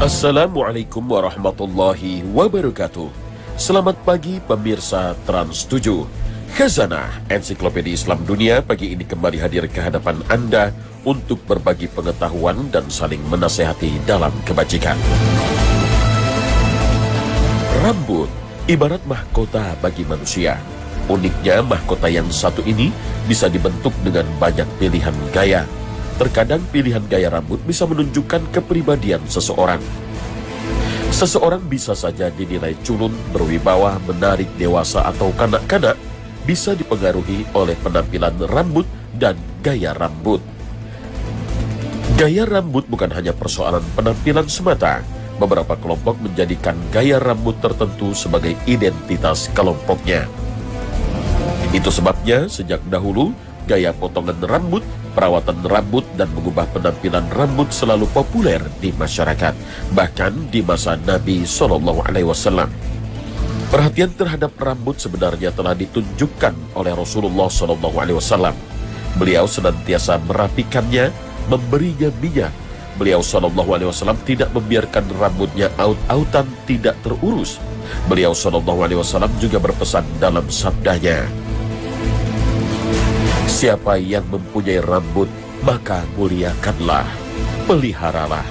Assalamualaikum warahmatullahi wabarakatuh. Selamat pagi pemirsa Trans 7. Khazanah Ensiklopedia Islam Dunia pagi ini kembali hadir ke hadapan Anda untuk berbagi pengetahuan dan saling menasehati dalam kebajikan. Rambut ibarat mahkota bagi manusia. Uniknya mahkota yang satu ini bisa dibentuk dengan banyak pilihan gaya. Terkadang pilihan gaya rambut bisa menunjukkan kepribadian seseorang. Seseorang bisa saja dinilai culun, berwibawa, menarik, dewasa, atau kanak-kanak, bisa dipengaruhi oleh penampilan rambut dan gaya rambut. Gaya rambut bukan hanya persoalan penampilan semata. Beberapa kelompok menjadikan gaya rambut tertentu sebagai identitas kelompoknya. Itu sebabnya sejak dahulu, gaya potongan rambut, perawatan rambut, dan mengubah penampilan rambut selalu populer di masyarakat, bahkan di masa Nabi SAW. Perhatian terhadap rambut sebenarnya telah ditunjukkan oleh Rasulullah SAW. Beliau senantiasa merapikannya, memberinya minyak. Beliau SAW tidak membiarkan rambutnya aut-autan tidak terurus. Beliau SAW juga berpesan dalam sabdanya, "Siapa yang mempunyai rambut, maka muliakanlah, peliharalah."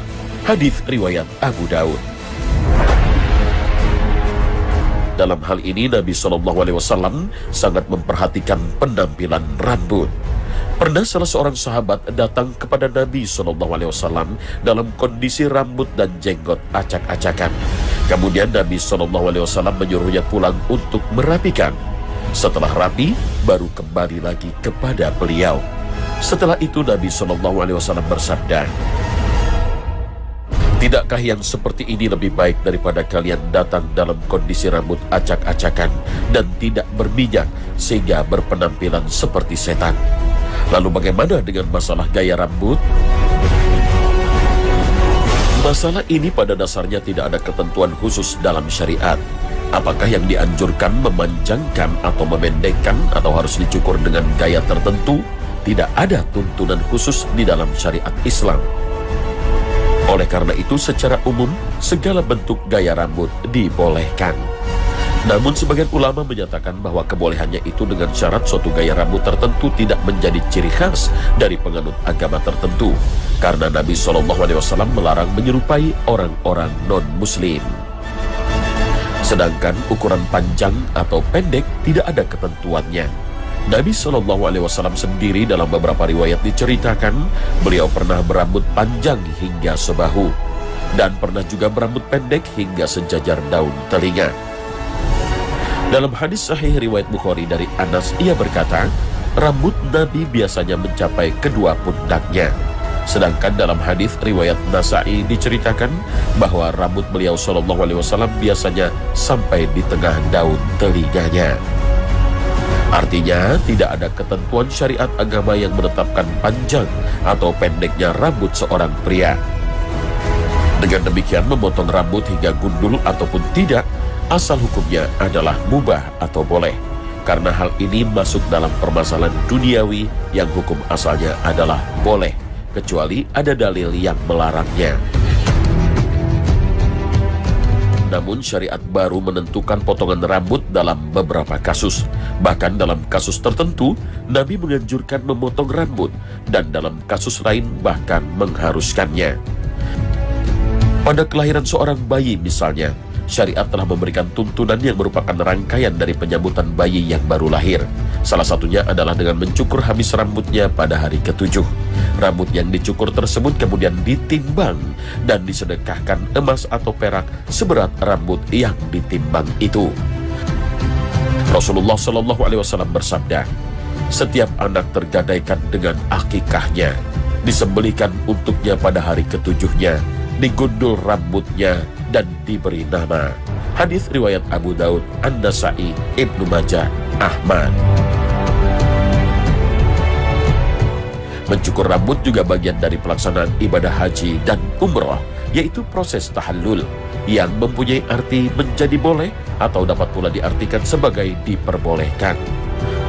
Hadis riwayat Abu Daud. Dalam hal ini Nabi SAW sangat memperhatikan penampilan rambut. Pernah salah seorang sahabat datang kepada Nabi SAW dalam kondisi rambut dan jenggot acak-acakan. Kemudian Nabi SAW menyuruhnya pulang untuk merapikan. Setelah rapi, baru kembali lagi kepada beliau. Setelah itu Nabi SAW bersabda, "Tidakkah yang seperti ini lebih baik daripada kalian datang dalam kondisi rambut acak-acakan dan tidak berminyak sehingga berpenampilan seperti setan?" Lalu bagaimana dengan masalah gaya rambut? Masalah ini pada dasarnya tidak ada ketentuan khusus dalam syariat. Apakah yang dianjurkan memanjangkan atau memendekkan atau harus dicukur dengan gaya tertentu? Tidak ada tuntunan khusus di dalam syariat Islam. Oleh karena itu, secara umum, segala bentuk gaya rambut dibolehkan. Namun sebagian ulama menyatakan bahwa kebolehannya itu dengan syarat suatu gaya rambut tertentu tidak menjadi ciri khas dari penganut agama tertentu. Karena Nabi SAW melarang menyerupai orang-orang non-muslim. Sedangkan ukuran panjang atau pendek tidak ada ketentuannya. Nabi SAW sendiri dalam beberapa riwayat diceritakan, beliau pernah berambut panjang hingga sebahu, dan pernah juga berambut pendek hingga sejajar daun telinga. Dalam hadis sahih riwayat Bukhari dari Anas, ia berkata, rambut Nabi biasanya mencapai kedua pundaknya. Sedangkan dalam hadis riwayat Nasa'i diceritakan bahwa rambut beliau SAW biasanya sampai di tengah daun telinganya. Artinya, tidak ada ketentuan syariat agama yang menetapkan panjang atau pendeknya rambut seorang pria. Dengan demikian, memotong rambut hingga gundul ataupun tidak, asal hukumnya adalah mubah atau boleh. Karena hal ini masuk dalam permasalahan duniawi yang hukum asalnya adalah boleh, kecuali ada dalil yang melarangnya. Namun syariat baru menentukan potongan rambut dalam beberapa kasus. Bahkan dalam kasus tertentu, Nabi menganjurkan memotong rambut, dan dalam kasus lain bahkan mengharuskannya. Pada kelahiran seorang bayi misalnya, syariat telah memberikan tuntunan yang merupakan rangkaian dari penyambutan bayi yang baru lahir. Salah satunya adalah dengan mencukur habis rambutnya pada hari ke-7. Rambut yang dicukur tersebut kemudian ditimbang dan disedekahkan emas atau perak seberat rambut yang ditimbang itu. Rasulullah SAW bersabda, "Setiap anak tergadaikan dengan akikahnya, disembelihkan untuknya pada hari ke-7-nya, digundul rambutnya, dan diberi nama." Hadis riwayat Abu Daud, An-Nasa'i, Ibnu Majah, Ahmad. Mencukur rambut juga bagian dari pelaksanaan ibadah haji dan umroh, yaitu proses tahallul, yang mempunyai arti menjadi boleh atau dapat pula diartikan sebagai diperbolehkan.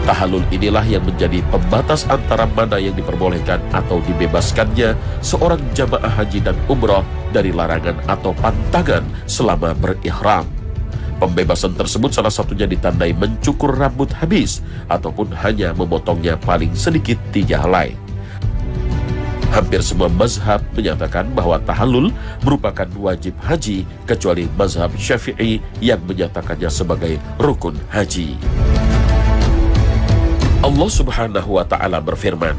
Tahallul inilah yang menjadi pembatas antara mana yang diperbolehkan atau dibebaskannya seorang jamaah haji dan umrah dari larangan atau pantangan selama berihram. Pembebasan tersebut salah satunya ditandai mencukur rambut habis ataupun hanya memotongnya paling sedikit 3 helai. Hampir semua mazhab menyatakan bahwa tahallul merupakan wajib haji kecuali mazhab Syafi'i yang menyatakannya sebagai rukun haji. Allah Subhanahu wa Ta'ala berfirman,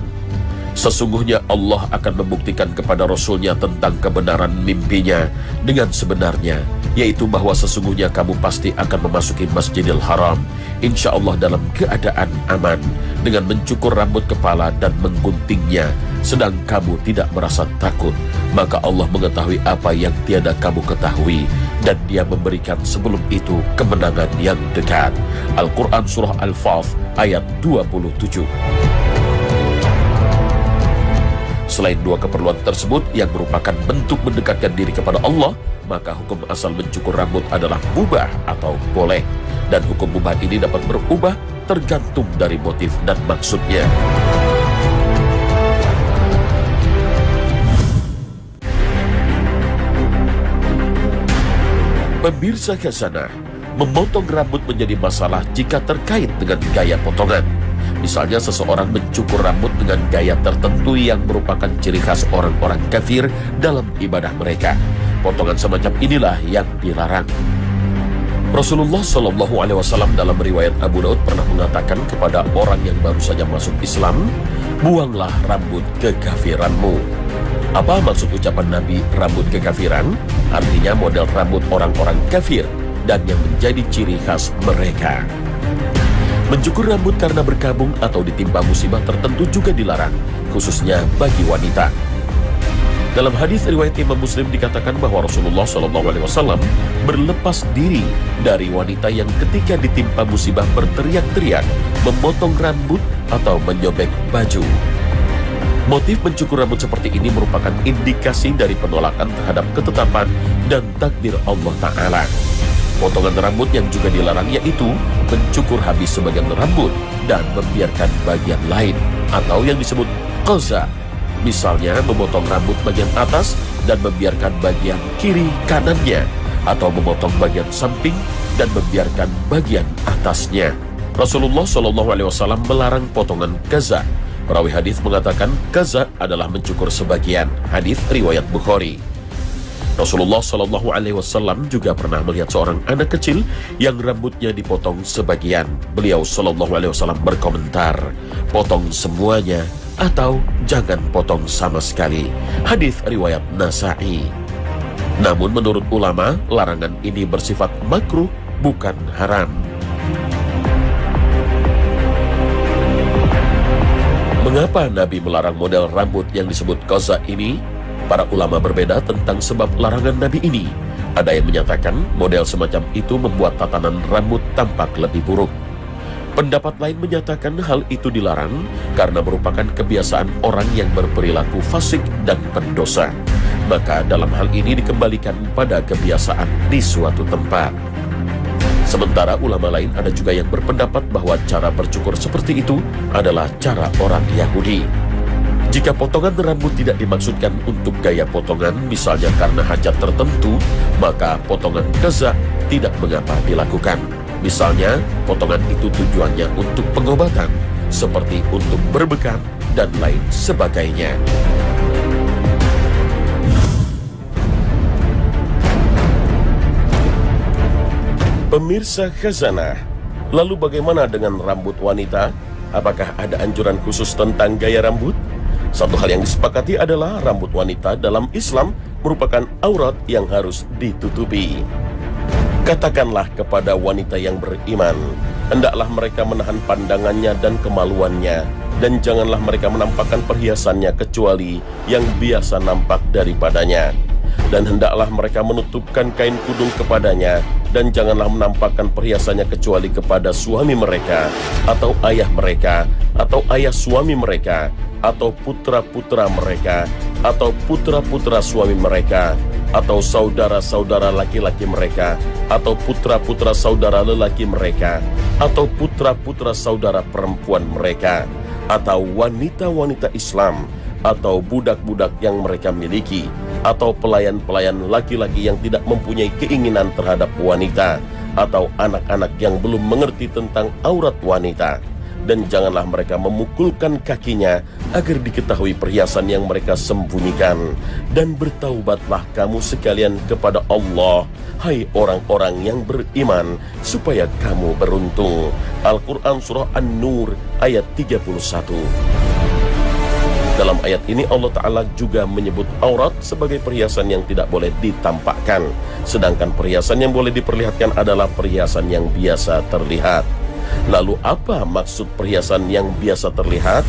sesungguhnya Allah akan membuktikan kepada Rasul-Nya tentang kebenaran mimpinya dengan sebenarnya, yaitu bahwa sesungguhnya kamu pasti akan memasuki Masjidil Haram, insya Allah dalam keadaan aman, dengan mencukur rambut kepala dan mengguntingnya, sedang kamu tidak merasa takut. Maka Allah mengetahui apa yang tiada kamu ketahui, dan Dia memberikan sebelum itu kemenangan yang dekat. Al-Quran Surah Al-Fath ayat 27. Selain 2 keperluan tersebut yang merupakan bentuk mendekatkan diri kepada Allah, maka hukum asal mencukur rambut adalah mubah atau boleh. Dan hukum mubah ini dapat berubah tergantung dari motif dan maksudnya. Pemirsa Khazanah, memotong rambut menjadi masalah jika terkait dengan gaya potongan. Misalnya seseorang mencukur rambut dengan gaya tertentu yang merupakan ciri khas orang-orang kafir dalam ibadah mereka. Potongan semacam inilah yang dilarang. Rasulullah SAW dalam riwayat Abu Daud pernah mengatakan kepada orang yang baru saja masuk Islam, buanglah rambut kekafiranmu. Apa maksud ucapan Nabi rambut kekafiran? Artinya model rambut orang-orang kafir dan yang menjadi ciri khas mereka. Mencukur rambut karena berkabung atau ditimpa musibah tertentu juga dilarang, khususnya bagi wanita. Dalam hadis riwayat Imam Muslim dikatakan bahwa Rasulullah SAW berlepas diri dari wanita yang ketika ditimpa musibah berteriak-teriak, memotong rambut atau menyobek baju. Motif mencukur rambut seperti ini merupakan indikasi dari penolakan terhadap ketetapan dan takdir Allah Ta'ala. Potongan rambut yang juga dilarang yaitu mencukur habis sebagian rambut dan membiarkan bagian lain, atau yang disebut qaza. Misalnya memotong rambut bagian atas dan membiarkan bagian kiri kanannya, atau memotong bagian samping dan membiarkan bagian atasnya. Rasulullah SAW melarang potongan qaza. Perawi hadis mengatakan qaza adalah mencukur sebagian. Hadis riwayat Bukhari. Rasulullah SAW juga pernah melihat seorang anak kecil yang rambutnya dipotong sebagian. Beliau SAW berkomentar, potong semuanya atau jangan potong sama sekali. Hadis riwayat Nasa'i. Namun menurut ulama, larangan ini bersifat makruh, bukan haram. Mengapa Nabi melarang model rambut yang disebut qaza ini? Para ulama berbeda tentang sebab larangan Nabi ini. Ada yang menyatakan model semacam itu membuat tatanan rambut tampak lebih buruk. Pendapat lain menyatakan hal itu dilarang karena merupakan kebiasaan orang yang berperilaku fasik dan pendosa. Maka dalam hal ini dikembalikan pada kebiasaan di suatu tempat. Sementara ulama lain ada juga yang berpendapat bahwa cara bercukur seperti itu adalah cara orang Yahudi. Jika potongan rambut tidak dimaksudkan untuk gaya potongan, misalnya karena hajat tertentu, maka potongan qaza tidak mengapa dilakukan. Misalnya, potongan itu tujuannya untuk pengobatan, seperti untuk berbekan dan lain sebagainya. Pemirsa Khazanah, lalu bagaimana dengan rambut wanita? Apakah ada anjuran khusus tentang gaya rambut? Satu hal yang disepakati adalah rambut wanita dalam Islam merupakan aurat yang harus ditutupi. Katakanlah kepada wanita yang beriman, hendaklah mereka menahan pandangannya dan kemaluannya, dan janganlah mereka menampakkan perhiasannya kecuali yang biasa nampak daripadanya. Dan hendaklah mereka menutupkan kain kudung kepadanya, Dan janganlah menampakkan perhiasannya kecuali kepada suami mereka, atau ayah mereka, atau ayah suami mereka, atau putra-putra mereka, atau putra-putra suami mereka, atau saudara-saudara laki-laki mereka, atau putra-putra saudara lelaki mereka, atau putra-putra saudara perempuan mereka, atau wanita-wanita Islam, atau budak-budak yang mereka miliki, atau pelayan-pelayan laki-laki yang tidak mempunyai keinginan terhadap wanita, atau anak-anak yang belum mengerti tentang aurat wanita. Dan janganlah mereka memukulkan kakinya agar diketahui perhiasan yang mereka sembunyikan. Dan bertaubatlah kamu sekalian kepada Allah, hai orang-orang yang beriman, supaya kamu beruntung. Al-Quran Surah An-Nur ayat 31. Dalam ayat ini Allah Ta'ala juga menyebut aurat sebagai perhiasan yang tidak boleh ditampakkan. Sedangkan perhiasan yang boleh diperlihatkan adalah perhiasan yang biasa terlihat. Lalu apa maksud perhiasan yang biasa terlihat?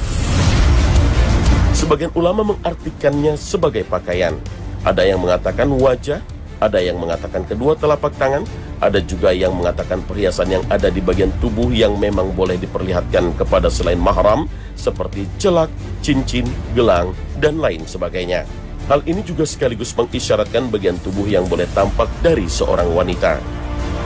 Sebagian ulama mengartikannya sebagai pakaian. Ada yang mengatakan wajah, ada yang mengatakan kedua telapak tangan, ada juga yang mengatakan perhiasan yang ada di bagian tubuh yang memang boleh diperlihatkan kepada selain mahram, seperti celak, cincin, gelang, dan lain sebagainya. Hal ini juga sekaligus mengisyaratkan bagian tubuh yang boleh tampak dari seorang wanita.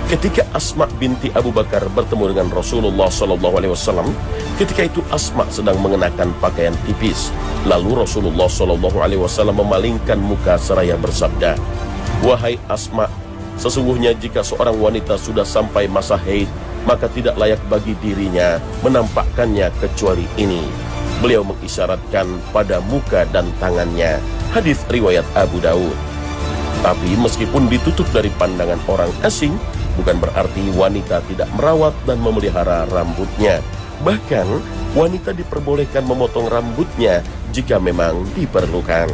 Ketika Asma binti Abu Bakar bertemu dengan Rasulullah SAW, ketika itu Asma sedang mengenakan pakaian tipis. Lalu Rasulullah SAW memalingkan muka seraya bersabda, "Wahai Asma, sesungguhnya jika seorang wanita sudah sampai masa haid, maka tidak layak bagi dirinya menampakkannya kecuali ini." Beliau mengisyaratkan pada muka dan tangannya. Hadis riwayat Abu Daud. Tapi meskipun ditutup dari pandangan orang asing, bukan berarti wanita tidak merawat dan memelihara rambutnya. Bahkan, wanita diperbolehkan memotong rambutnya jika memang diperlukan.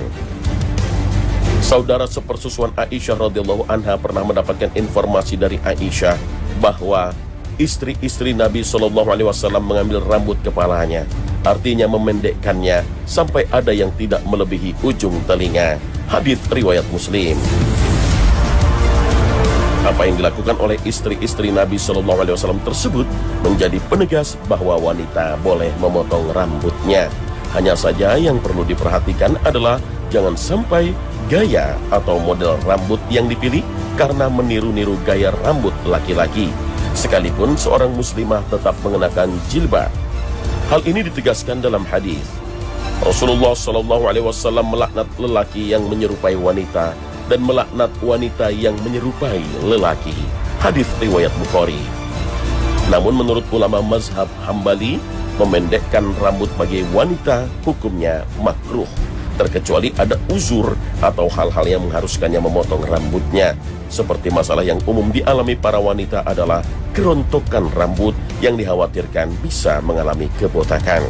Saudara sepersusuan Aisyah radhiyallahu anha pernah mendapatkan informasi dari Aisyah bahwa istri-istri Nabi SAW mengambil rambut kepalanya, artinya memendekkannya sampai ada yang tidak melebihi ujung telinga. Hadis riwayat Muslim. Apa yang dilakukan oleh istri-istri Nabi SAW tersebut menjadi penegas bahwa wanita boleh memotong rambutnya. Hanya saja yang perlu diperhatikan adalah jangan sampai gaya atau model rambut yang dipilih karena meniru-niru gaya rambut laki-laki. Sekalipun seorang muslimah tetap mengenakan jilbab. Hal ini ditegaskan dalam hadis. Rasulullah SAW melaknat lelaki yang menyerupai wanita dan melaknat wanita yang menyerupai lelaki. Hadis riwayat Bukhari. Namun menurut ulama mazhab Hambali, memendekkan rambut bagi wanita hukumnya makruh, terkecuali ada uzur atau hal-hal yang mengharuskannya memotong rambutnya. Seperti masalah yang umum dialami para wanita adalah kerontokan rambut yang dikhawatirkan bisa mengalami kebotakan.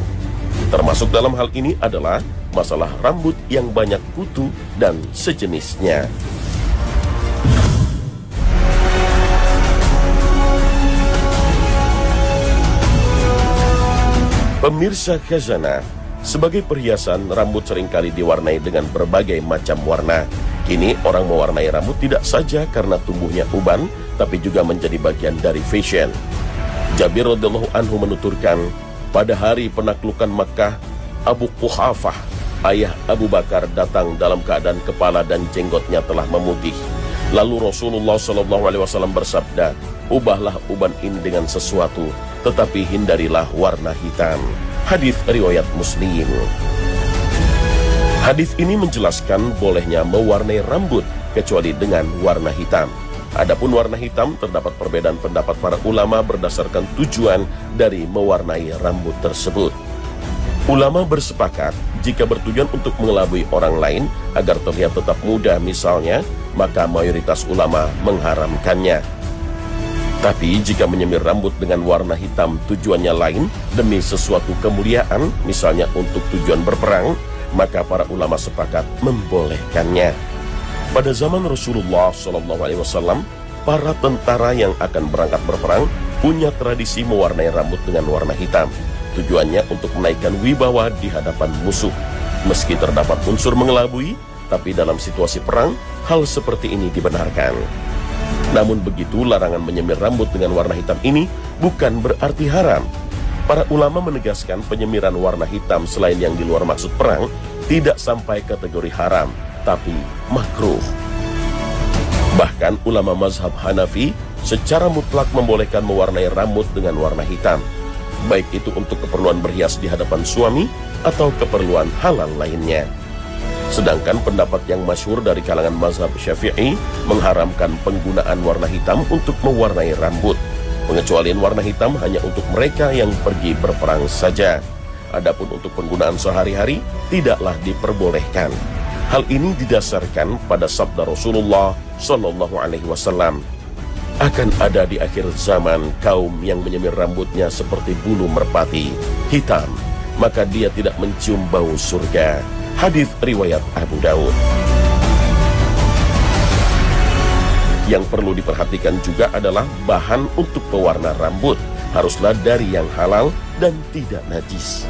Termasuk dalam hal ini adalah masalah rambut yang banyak kutu dan sejenisnya. Pemirsa Khazanah, sebagai perhiasan, rambut seringkali diwarnai dengan berbagai macam warna. Kini orang mewarnai rambut tidak saja karena tumbuhnya uban, tapi juga menjadi bagian dari fashion. Jabir radhiyallahu anhu menuturkan, pada hari penaklukan Makkah, Abu Quhafah, ayah Abu Bakar, datang dalam keadaan kepala dan jenggotnya telah memutih. Lalu Rasulullah SAW bersabda, ubahlah uban ini dengan sesuatu, tetapi hindarilah warna hitam. Hadis riwayat Muslim. Hadis ini menjelaskan bolehnya mewarnai rambut kecuali dengan warna hitam. Adapun warna hitam, terdapat perbedaan pendapat para ulama berdasarkan tujuan dari mewarnai rambut tersebut. Ulama bersepakat, jika bertujuan untuk mengelabui orang lain agar terlihat tetap muda misalnya, maka mayoritas ulama mengharamkannya. Tapi jika menyemir rambut dengan warna hitam tujuannya lain demi sesuatu kemuliaan, misalnya untuk tujuan berperang, maka para ulama sepakat membolehkannya. Pada zaman Rasulullah SAW, para tentara yang akan berangkat berperang punya tradisi mewarnai rambut dengan warna hitam. Tujuannya untuk menaikkan wibawa di hadapan musuh. Meski terdapat unsur mengelabui, tapi dalam situasi perang, hal seperti ini dibenarkan. Namun begitu, larangan menyemir rambut dengan warna hitam ini bukan berarti haram. Para ulama menegaskan penyemiran warna hitam selain yang di luar maksud perang tidak sampai kategori haram, tapi makruh. Bahkan ulama mazhab Hanafi secara mutlak membolehkan mewarnai rambut dengan warna hitam, baik itu untuk keperluan berhias di hadapan suami atau keperluan halal lainnya. Sedangkan pendapat yang masyhur dari kalangan mazhab Syafi'i mengharamkan penggunaan warna hitam untuk mewarnai rambut. Pengecualian warna hitam hanya untuk mereka yang pergi berperang saja. Adapun untuk penggunaan sehari-hari tidaklah diperbolehkan. Hal ini didasarkan pada sabda Rasulullah Shallallahu Alaihi Wasallam. Akan ada di akhir zaman kaum yang menyemir rambutnya seperti bulu merpati hitam, maka dia tidak mencium bau surga. Hadis riwayat Abu Daud. Yang perlu diperhatikan juga adalah bahan untuk pewarna rambut haruslah dari yang halal dan tidak najis.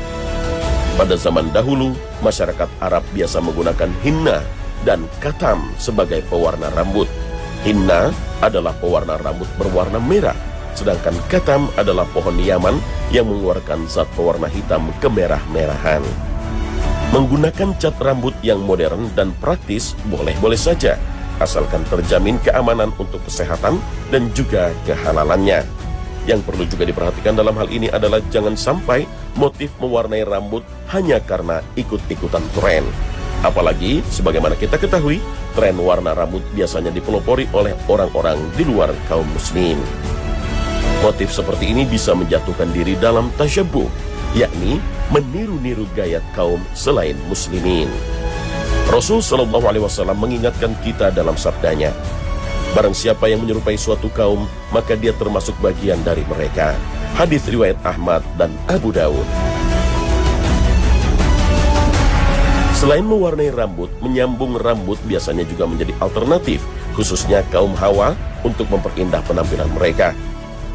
Pada zaman dahulu, masyarakat Arab biasa menggunakan hinna dan katam sebagai pewarna rambut. Hinna adalah pewarna rambut berwarna merah, sedangkan katam adalah pohon Yaman yang mengeluarkan zat pewarna hitam kemerah-merahan. Menggunakan cat rambut yang modern dan praktis boleh-boleh saja, asalkan terjamin keamanan untuk kesehatan dan juga kehalalannya. Yang perlu juga diperhatikan dalam hal ini adalah jangan sampai motif mewarnai rambut hanya karena ikut-ikutan tren. Apalagi, sebagaimana kita ketahui, tren warna rambut biasanya dipelopori oleh orang-orang di luar kaum muslim. Motif seperti ini bisa menjatuhkan diri dalam tasyabuh, yakni meniru-niru gaya kaum selain muslimin. Rasul Shallallahu Alaihi Wasallam mengingatkan kita dalam sabdanya, barang siapa yang menyerupai suatu kaum, maka dia termasuk bagian dari mereka. Hadis riwayat Ahmad dan Abu Daud. Selain mewarnai rambut, menyambung rambut biasanya juga menjadi alternatif, khususnya kaum Hawa untuk memperindah penampilan mereka.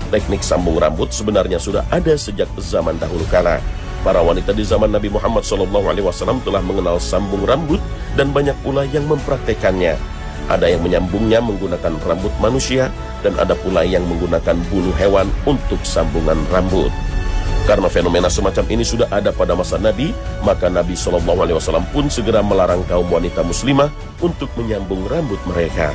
Teknik sambung rambut sebenarnya sudah ada sejak zaman dahulu kala. Para wanita di zaman Nabi Muhammad SAW telah mengenal sambung rambut dan banyak pula yang mempraktekannya. Ada yang menyambungnya menggunakan rambut manusia dan ada pula yang menggunakan bulu hewan untuk sambungan rambut. Karena fenomena semacam ini sudah ada pada masa Nabi, maka Nabi SAW pun segera melarang kaum wanita muslimah untuk menyambung rambut mereka.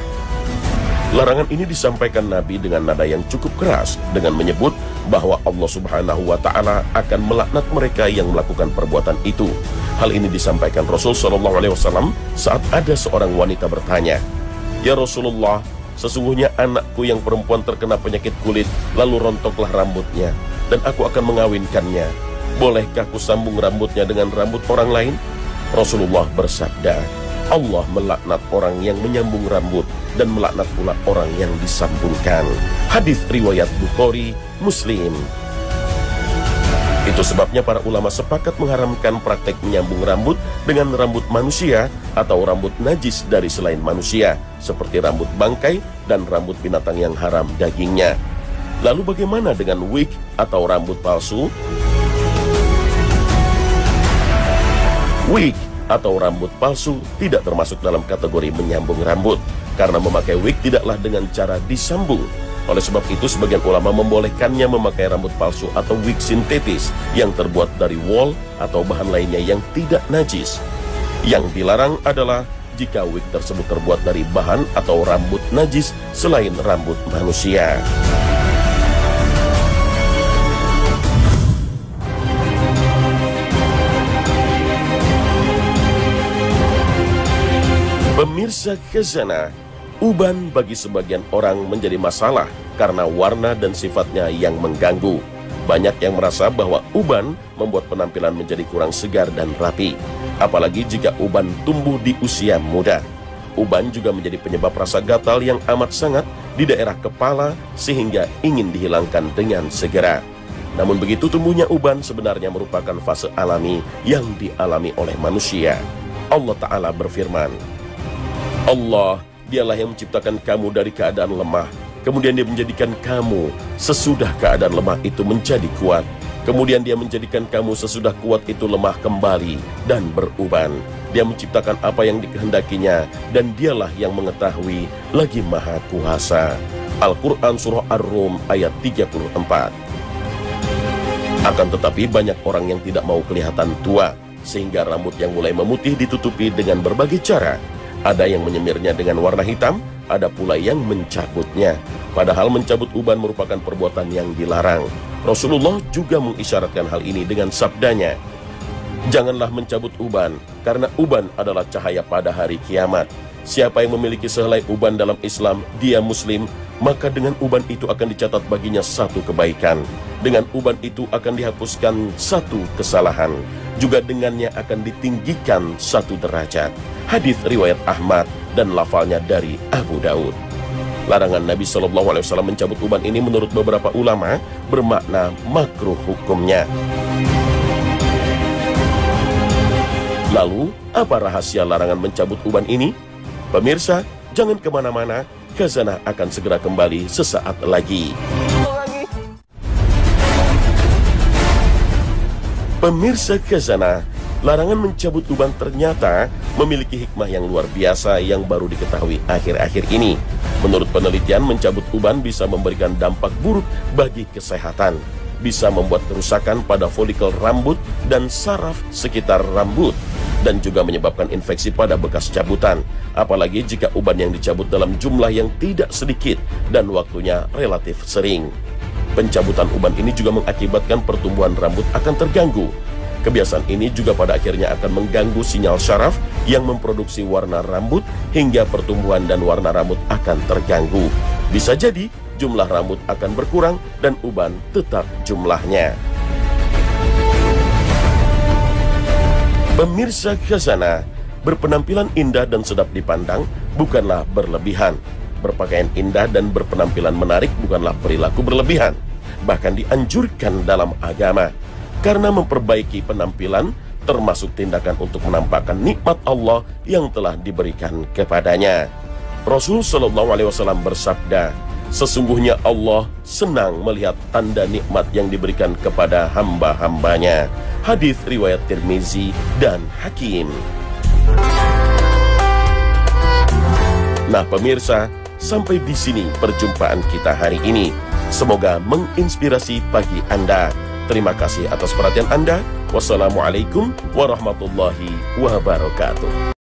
Larangan ini disampaikan Nabi dengan nada yang cukup keras dengan menyebut bahwa Allah Subhanahu wa Ta'ala akan melaknat mereka yang melakukan perbuatan itu. Hal ini disampaikan Rasul Shallallahu Alaihi Wasallam saat ada seorang wanita bertanya, "Ya Rasulullah, sesungguhnya anakku yang perempuan terkena penyakit kulit, lalu rontoklah rambutnya, dan aku akan mengawinkannya. Bolehkah ku sambung rambutnya dengan rambut orang lain?" Rasulullah bersabda, Allah melaknat orang yang menyambung rambut dan melaknat pula orang yang disambungkan. Hadis riwayat Bukhari, Muslim. Itu sebabnya para ulama sepakat mengharamkan praktek menyambung rambut dengan rambut manusia atau rambut najis dari selain manusia, seperti rambut bangkai dan rambut binatang yang haram dagingnya. Lalu bagaimana dengan wig atau rambut palsu? Wig atau rambut palsu tidak termasuk dalam kategori menyambung rambut, karena memakai wig tidaklah dengan cara disambung. Oleh sebab itu, sebagian ulama membolehkannya memakai rambut palsu atau wig sintetis yang terbuat dari wol atau bahan lainnya yang tidak najis. Yang dilarang adalah jika wig tersebut terbuat dari bahan atau rambut najis selain rambut manusia. Pemirsa Khazanah, uban bagi sebagian orang menjadi masalah karena warna dan sifatnya yang mengganggu. Banyak yang merasa bahwa uban membuat penampilan menjadi kurang segar dan rapi, apalagi jika uban tumbuh di usia muda. Uban juga menjadi penyebab rasa gatal yang amat sangat di daerah kepala sehingga ingin dihilangkan dengan segera. Namun begitu tumbuhnya uban sebenarnya merupakan fase alami yang dialami oleh manusia. Allah Ta'ala berfirman, Allah, dialah yang menciptakan kamu dari keadaan lemah. Kemudian dia menjadikan kamu sesudah keadaan lemah itu menjadi kuat. Kemudian dia menjadikan kamu sesudah kuat itu lemah kembali dan beruban. Dia menciptakan apa yang dikehendakinya dan dialah yang mengetahui lagi maha kuasa. Al-Quran Surah Ar-Rum ayat 34. Akan tetapi banyak orang yang tidak mau kelihatan tua, sehingga rambut yang mulai memutih ditutupi dengan berbagai cara. Ada yang menyemirnya dengan warna hitam, ada pula yang mencabutnya. Padahal mencabut uban merupakan perbuatan yang dilarang. Rasulullah juga mengisyaratkan hal ini dengan sabdanya, "Janganlah mencabut uban, karena uban adalah cahaya pada hari kiamat. Siapa yang memiliki sehelai uban dalam Islam, dia muslim, maka dengan uban itu akan dicatat baginya satu kebaikan. Dengan uban itu akan dihapuskan satu kesalahan. Juga dengannya akan ditinggikan satu derajat." Hadis riwayat Ahmad dan lafalnya dari Abu Daud. Larangan Nabi SAW mencabut uban ini menurut beberapa ulama bermakna makruh hukumnya. Lalu, apa rahasia larangan mencabut uban ini? Pemirsa, jangan kemana-mana, Khazanah akan segera kembali sesaat lagi. Pemirsa Khazanah, larangan mencabut uban ternyata memiliki hikmah yang luar biasa yang baru diketahui akhir-akhir ini. Menurut penelitian, mencabut uban bisa memberikan dampak buruk bagi kesehatan. Bisa membuat kerusakan pada folikel rambut dan saraf sekitar rambut, dan juga menyebabkan infeksi pada bekas cabutan. Apalagi jika uban yang dicabut dalam jumlah yang tidak sedikit dan waktunya relatif sering. Pencabutan uban ini juga mengakibatkan pertumbuhan rambut akan terganggu. Kebiasaan ini juga pada akhirnya akan mengganggu sinyal syaraf yang memproduksi warna rambut, hingga pertumbuhan dan warna rambut akan terganggu. Bisa jadi jumlah rambut akan berkurang dan uban tetap jumlahnya. Pemirsa Khazanah, berpenampilan indah dan sedap dipandang bukanlah berlebihan. Berpakaian indah dan berpenampilan menarik bukanlah perilaku berlebihan. Bahkan dianjurkan dalam agama. Karena memperbaiki penampilan termasuk tindakan untuk menampakkan nikmat Allah yang telah diberikan kepadanya. Rasul SAW bersabda, "Sesungguhnya Allah senang melihat tanda nikmat yang diberikan kepada hamba-hambanya." Hadis riwayat Tirmizi dan Hakim. Nah pemirsa, sampai di sini perjumpaan kita hari ini. Semoga menginspirasi bagi Anda. Terima kasih atas perhatian Anda. Wassalamualaikum warahmatullahi wabarakatuh.